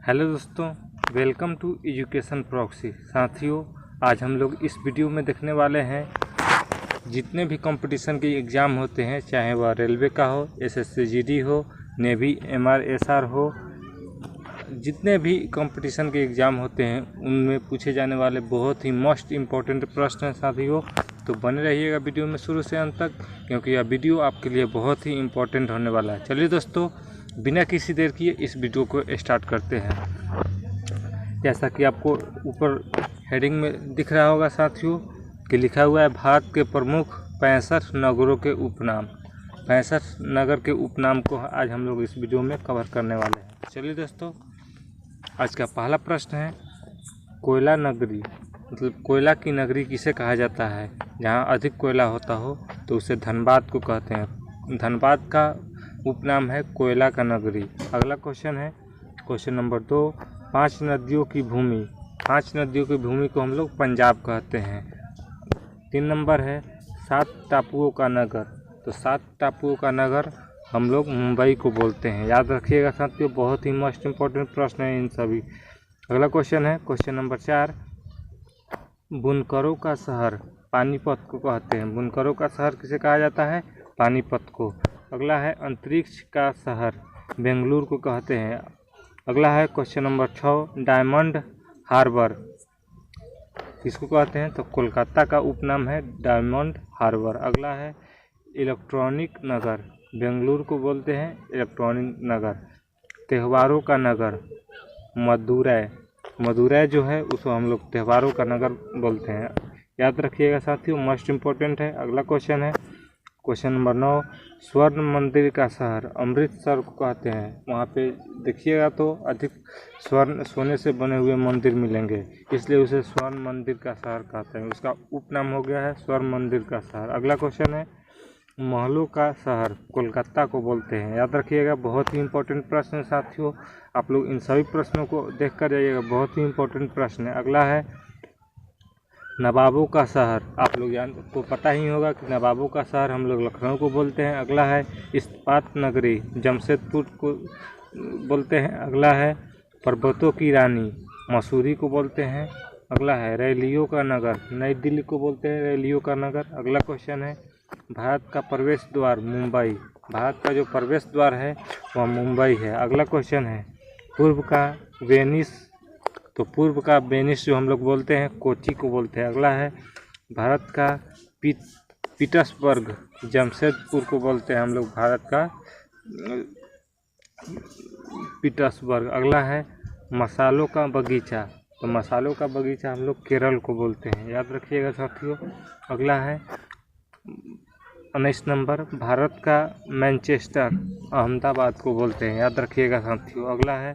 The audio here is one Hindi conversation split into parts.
हेलो दोस्तों, वेलकम टू एजुकेशन प्रॉक्सी। साथियों, आज हम लोग इस वीडियो में देखने वाले हैं जितने भी कंपटीशन के एग्ज़ाम होते हैं, चाहे वह रेलवे का हो, एसएससी जीडी हो, नेवी एमआरएसआर हो, जितने भी कंपटीशन के एग्ज़ाम होते हैं उनमें पूछे जाने वाले बहुत ही मोस्ट इम्पॉर्टेंट प्रश्न हैं। साथियों, तो बने रहिएगा वीडियो में शुरू से अंत तक, क्योंकि यह वीडियो आपके लिए बहुत ही इम्पोर्टेंट होने वाला है। चलिए दोस्तों, बिना किसी देर किए इस वीडियो को स्टार्ट करते हैं। जैसा कि आपको ऊपर हेडिंग में दिख रहा होगा साथियों कि लिखा हुआ है भारत के प्रमुख 65 नगरों के उपनाम। 65 नगर के उपनाम को आज हम लोग इस वीडियो में कवर करने वाले हैं। चलिए दोस्तों, आज का पहला प्रश्न है कोयला नगरी, मतलब कोयला की नगरी किसे कहा जाता है? जहाँ अधिक कोयला होता हो तो उसे धनबाद को कहते हैं। धनबाद का उपनाम है कोयला का नगरी। अगला क्वेश्चन है क्वेश्चन नंबर 2, 5 नदियों की भूमि। 5 नदियों की भूमि को हम लोग पंजाब कहते हैं। 3 नंबर है 7 टापुओं का नगर। तो 7 टापुओं का नगर हम लोग मुंबई को बोलते हैं। याद रखिएगा साथियों, बहुत ही मोस्ट इम्पोर्टेंट प्रश्न है इन सभी। अगला क्वेश्चन है क्वेश्चन नंबर 4, बुनकरों का शहर पानीपत को कहते हैं। बुनकरों का शहर किसे कहा जाता है? पानीपत को। अगला है अंतरिक्ष का शहर बेंगलुरु को कहते हैं। अगला है क्वेश्चन नंबर 6, डायमंड हार्बर किसको कहते हैं? तो कोलकाता का उपनाम है डायमंड हार्बर। अगला है इलेक्ट्रॉनिक नगर, बेंगलुरु को बोलते हैं इलेक्ट्रॉनिक नगर। त्योहारों का नगर मदुरै, मदुरै जो है उसको हम लोग त्योहारों का नगर बोलते हैं। याद रखिएगा साथियों, मोस्ट इम्पोर्टेंट है। अगला क्वेश्चन है क्वेश्चन नंबर 9, स्वर्ण मंदिर का शहर अमृतसर को कहते हैं। वहाँ पे देखिएगा तो अधिक सोने से बने हुए मंदिर मिलेंगे, इसलिए उसे स्वर्ण मंदिर का शहर कहते हैं। उसका उपनाम हो गया है स्वर्ण मंदिर का शहर। अगला क्वेश्चन है महलों का शहर कोलकाता को बोलते हैं। याद रखिएगा, बहुत ही इंपॉर्टेंट प्रश्न है साथियों। आप लोग इन सभी प्रश्नों को देख कर जाइएगा, बहुत ही इंपॉर्टेंट प्रश्न है। अगला है नवाबों का शहर। आप लोग को पता ही होगा कि नवाबों का शहर हम लोग लखनऊ को बोलते हैं। अगला है इस्पात नगरी जमशेदपुर को बोलते हैं। अगला है पर्वतों की रानी मसूरी को बोलते हैं। अगला है रैलियों का नगर नई दिल्ली को बोलते हैं रैलियों का नगर। अगला क्वेश्चन है भारत का प्रवेश द्वार मुंबई। भारत का जो प्रवेश द्वार है वह मुंबई है। अगला क्वेश्चन है पूर्व का वेनिस। तो पूर्व का वेनिस जो हम लोग बोलते हैं कोची को बोलते हैं। अगला है भारत का पीटर्सबर्ग जमशेदपुर को बोलते हैं हम लोग भारत का पीटर्सबर्ग। अगला है मसालों का बगीचा। तो मसालों का बगीचा हम लोग केरल को बोलते हैं। याद रखिएगा साथियों। अगला है 19 नंबर भारत का मैनचेस्टर अहमदाबाद को बोलते हैं। याद रखिएगा साथियों। अगला है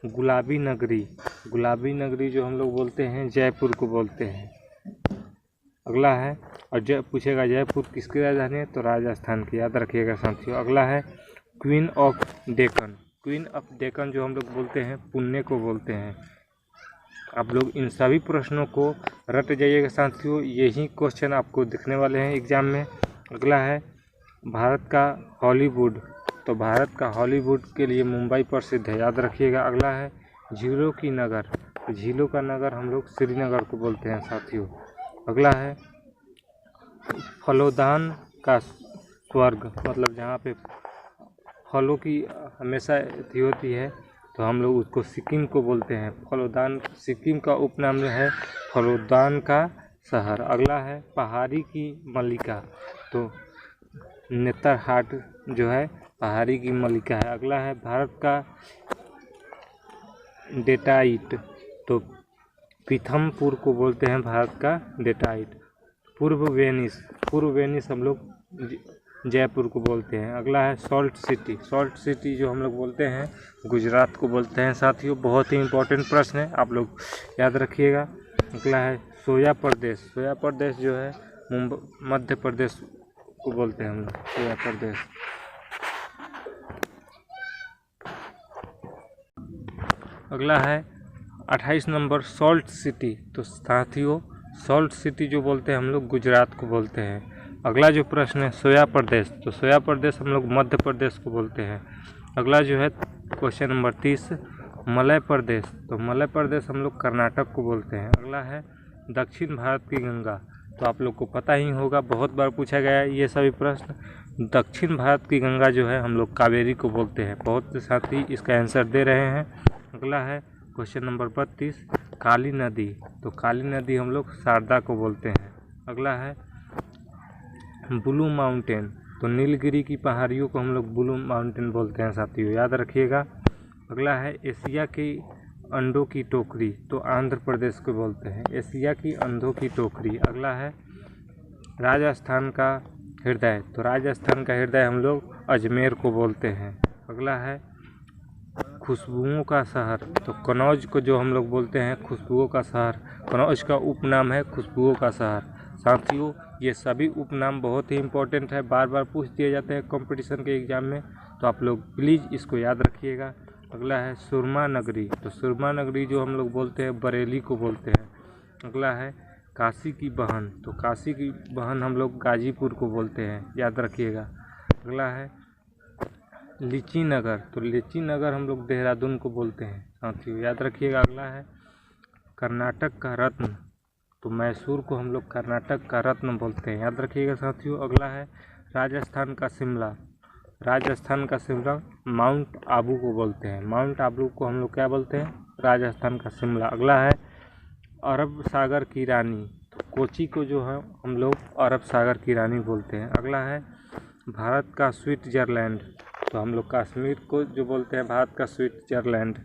गुलाबी नगरी। गुलाबी नगरी जो हम लोग बोलते हैं जयपुर को बोलते हैं। अगला है और पूछेगा जयपुर किसकी राजधानी है? तो राजस्थान की। याद रखिएगा साथियों। अगला है queen of Deccan. Queen of Deccan जो हम लोग बोलते हैं पुणे को बोलते हैं। आप लोग इन सभी प्रश्नों को रट जाइएगा साथियों, यही क्वेश्चन आपको दिखने वाले हैं एग्जाम में। अगला है भारत का हॉलीवुड। तो भारत का हॉलीवुड के लिए मुंबई प्रसिद्ध है। याद रखिएगा। अगला है झीलों की नगर। तो झीलों का नगर हम लोग श्रीनगर को बोलते हैं साथियों। अगला है फलोदान का स्वर्ग, मतलब जहाँ पे फलों की हमेशा थी होती है, तो हम लोग उसको सिक्किम को बोलते हैं फलोदान। सिक्किम का उपनाम जो है फलोदान का शहर। अगला है पहाड़ी की मल्लिका। तो नेतरहाट जो है पहाड़ी की मल्लिका है। अगला है भारत का डेटाइट। तो पीथमपुर को बोलते हैं भारत का डेटाइट। पूर्व वेनिस हम लोग जयपुर को बोलते हैं। अगला है सॉल्ट सिटी। सॉल्ट सिटी जो हम लोग बोलते हैं गुजरात को बोलते हैं साथियों। बहुत ही इंपॉर्टेंट प्रश्न है, आप लोग याद रखिएगा। अगला है सोया प्रदेश। सोया प्रदेश जो है मध्य प्रदेश को बोलते हैं हम लोग सोया प्रदेश। अगला है 28 नंबर सॉल्ट सिटी। तो साथियों सॉल्ट सिटी जो बोलते हैं हम लोग गुजरात को बोलते हैं। अगला जो प्रश्न है सोया प्रदेश। तो सोया प्रदेश हम लोग मध्य प्रदेश को बोलते हैं। अगला जो है क्वेश्चन नंबर 30, मलय प्रदेश, तो मलय प्रदेश हम लोग कर्नाटक को बोलते हैं। अगला है दक्षिण भारत की गंगा, तो आप लोग को पता ही होगा, बहुत बार पूछा गया है ये सभी प्रश्न। दक्षिण भारत की गंगा जो है हम लोग कावेरी को बोलते हैं। बहुत से साथी इसका आंसर दे रहे हैं। अगला है क्वेश्चन नंबर 32, काली नदी, तो काली नदी हम लोग शारदा को बोलते हैं। अगला है ब्लू माउंटेन, तो नीलगिरी की पहाड़ियों को हम लोग ब्लू माउंटेन बोलते हैं साथियों, याद रखिएगा। अगला है एशिया की अंडों की टोकरी, तो आंध्र प्रदेश को बोलते हैं एशिया की अंडों की टोकरी। अगला है राजस्थान का हृदय, तो राजस्थान का हृदय हम लोग अजमेर को बोलते हैं। अगला है खुशबुओं का शहर, तो कनौज को जो हम लोग बोलते हैं खुशबुओं का शहर, कनौज का उपनाम है खुशबुओं का शहर। साथियों ये सभी उपनाम बहुत ही इम्पोर्टेंट है, बार बार पूछ दिए जाते हैं कंपटीशन के एग्ज़ाम में, तो आप लोग प्लीज़ इसको याद रखिएगा। अगला है सुरमा नगरी, तो सुरमा नगरी जो हम लोग बोलते हैं बरेली को बोलते हैं। अगला है काशी की बहन, तो काशी की बहन हम लोग गाजीपुर को बोलते हैं, याद रखिएगा। अगला है लीची नगर, तो लीची नगर हम लोग देहरादून को बोलते हैं साथियों, याद रखिएगा। अगला है कर्नाटक का रत्न, तो मैसूर को हम लोग कर्नाटक का रत्न बोलते हैं, याद रखिएगा साथियों। अगला है राजस्थान का शिमला, राजस्थान का शिमला माउंट आबू को बोलते हैं, माउंट आबू को हम लोग क्या बोलते हैं, राजस्थान का शिमला। अगला है अरब सागर की रानी, तो कोची को जो है हम लोग अरब सागर की रानी बोलते हैं। अगला है भारत का स्विट्जरलैंड, तो हम लोग कश्मीर को जो बोलते हैं भारत का स्विट्जरलैंड,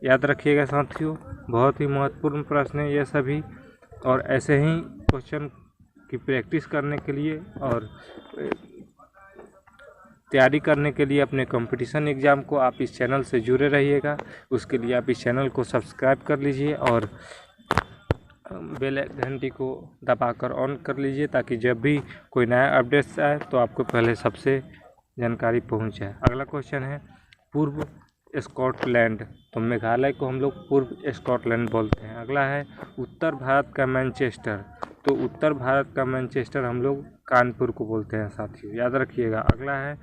याद रखिएगा साथियों। बहुत ही महत्वपूर्ण प्रश्न है ये सभी, और ऐसे ही क्वेश्चन की प्रैक्टिस करने के लिए और तैयारी करने के लिए अपने कंपटीशन एग्ज़ाम को आप इस चैनल से जुड़े रहिएगा। उसके लिए आप इस चैनल को सब्सक्राइब कर लीजिए और बेल घंटी को दबाकर ऑन कर लीजिए, ताकि जब भी कोई नया अपडेट्स आए तो आपको पहले सबसे जानकारी पहुंच जाए। अगला क्वेश्चन है पूर्व स्कॉटलैंड, तो मेघालय को हम लोग पूर्व स्कॉटलैंड बोलते हैं। अगला है उत्तर भारत का मैनचेस्टर, तो उत्तर भारत का मैनचेस्टर हम लोग कानपुर को बोलते हैं साथियों, याद रखिएगा। अगला है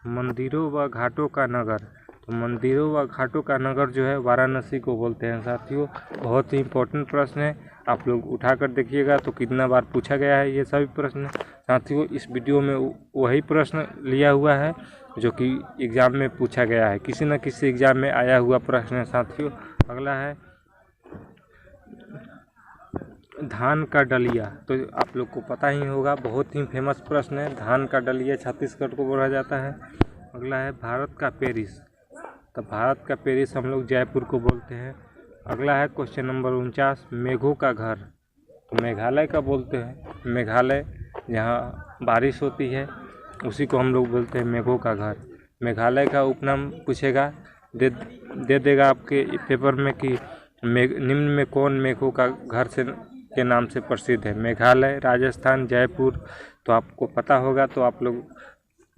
मंदिरों व घाटों का नगर, तो मंदिरों व घाटों का नगर जो है वाराणसी को बोलते हैं साथियों। बहुत ही इंपॉर्टेंट प्रश्न है, आप लोग उठाकर देखिएगा तो कितना बार पूछा गया है ये सभी प्रश्न साथियों। इस वीडियो में वही प्रश्न लिया हुआ है जो कि एग्ज़ाम में पूछा गया है, किसी न किसी एग्ज़ाम में आया हुआ प्रश्न है साथियों। अगला है धान का डलिया, तो आप लोग को पता ही होगा, बहुत ही फेमस प्रश्न है, धान का डलिया छत्तीसगढ़ को बोला जाता है। अगला है भारत का पेरिस, तो भारत का पेरिस हम लोग जयपुर को बोलते हैं। अगला है क्वेश्चन नंबर 49, मेघों का घर, तो मेघालय का बोलते हैं, मेघालय जहाँ बारिश होती है उसी को हम लोग बोलते हैं मेघों का घर। मेघालय का उपनाम पूछेगा, दे देगा आपके पेपर में कि निम्न में कौन मेघों का घर से के नाम से प्रसिद्ध है, मेघालय, राजस्थान, जयपुर, तो आपको पता होगा, तो आप लोग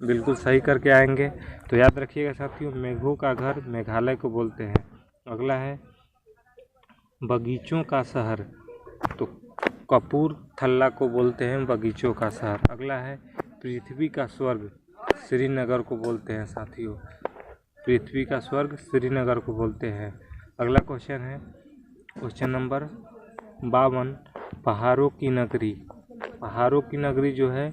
बिल्कुल सही करके आएंगे। तो याद रखिएगा साथियों, मेघों का घर मेघालय को बोलते हैं। अगला है बगीचों का शहर, तो कपूरथला को बोलते हैं बगीचों का शहर। अगला है पृथ्वी का स्वर्ग, श्रीनगर को बोलते हैं साथियों, पृथ्वी का स्वर्ग श्रीनगर को बोलते हैं। अगला क्वेश्चन है क्वेश्चन नंबर 52, पहाड़ों की नगरी, पहाड़ों की नगरी जो है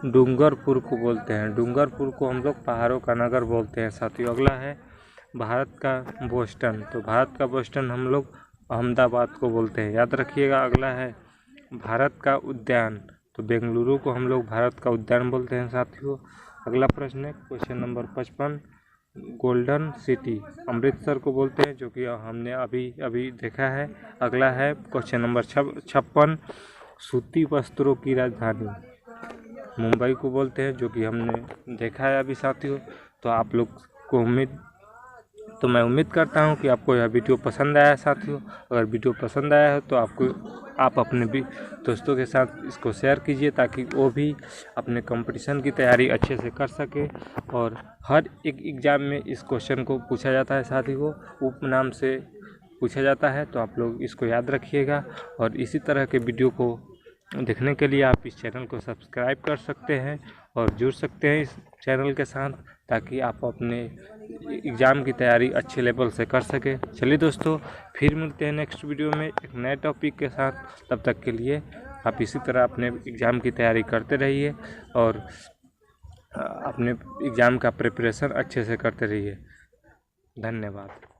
डूंगरपुर को बोलते हैं, डूंगरपुर को हम लोग पहाड़ों का नगर बोलते हैं साथियों। अगला है भारत का बोस्टन, तो भारत का बोस्टन हम लोग अहमदाबाद को बोलते हैं, याद रखिएगा। अगला है भारत का उद्यान, तो बेंगलुरु को हम लोग भारत का उद्यान बोलते हैं साथियों। अगला प्रश्न है question number 55, golden city, Amritsar को बोलते हैं, जो कि हमने अभी देखा है। अगला है क्वेश्चन नंबर 56, सूती वस्त्रों की राजधानी, मुंबई को बोलते हैं, जो कि हमने देखा है अभी साथियों। तो आप लोग को मैं उम्मीद करता हूं कि आपको यह वीडियो पसंद आया है साथियों। अगर वीडियो पसंद आया है तो आप अपने भी दोस्तों के साथ इसको शेयर कीजिए, ताकि वो भी अपने कंपटीशन की तैयारी अच्छे से कर सके। और हर एक एग्ज़ाम में इस क्वेश्चन को पूछा जाता है साथियों, उपनाम से पूछा जाता है, तो आप लोग इसको याद रखिएगा और इसी तरह के वीडियो को देखने के लिए आप इस चैनल को सब्सक्राइब कर सकते हैं और जुड़ सकते हैं इस चैनल के साथ, ताकि आप अपने एग्ज़ाम की तैयारी अच्छे लेवल से कर सकें। चलिए दोस्तों, फिर मिलते हैं नेक्स्ट वीडियो में एक नए टॉपिक के साथ। तब तक के लिए आप इसी तरह अपने एग्ज़ाम की तैयारी करते रहिए और अपने एग्ज़ाम का प्रिपरेशन अच्छे से करते रहिए। धन्यवाद।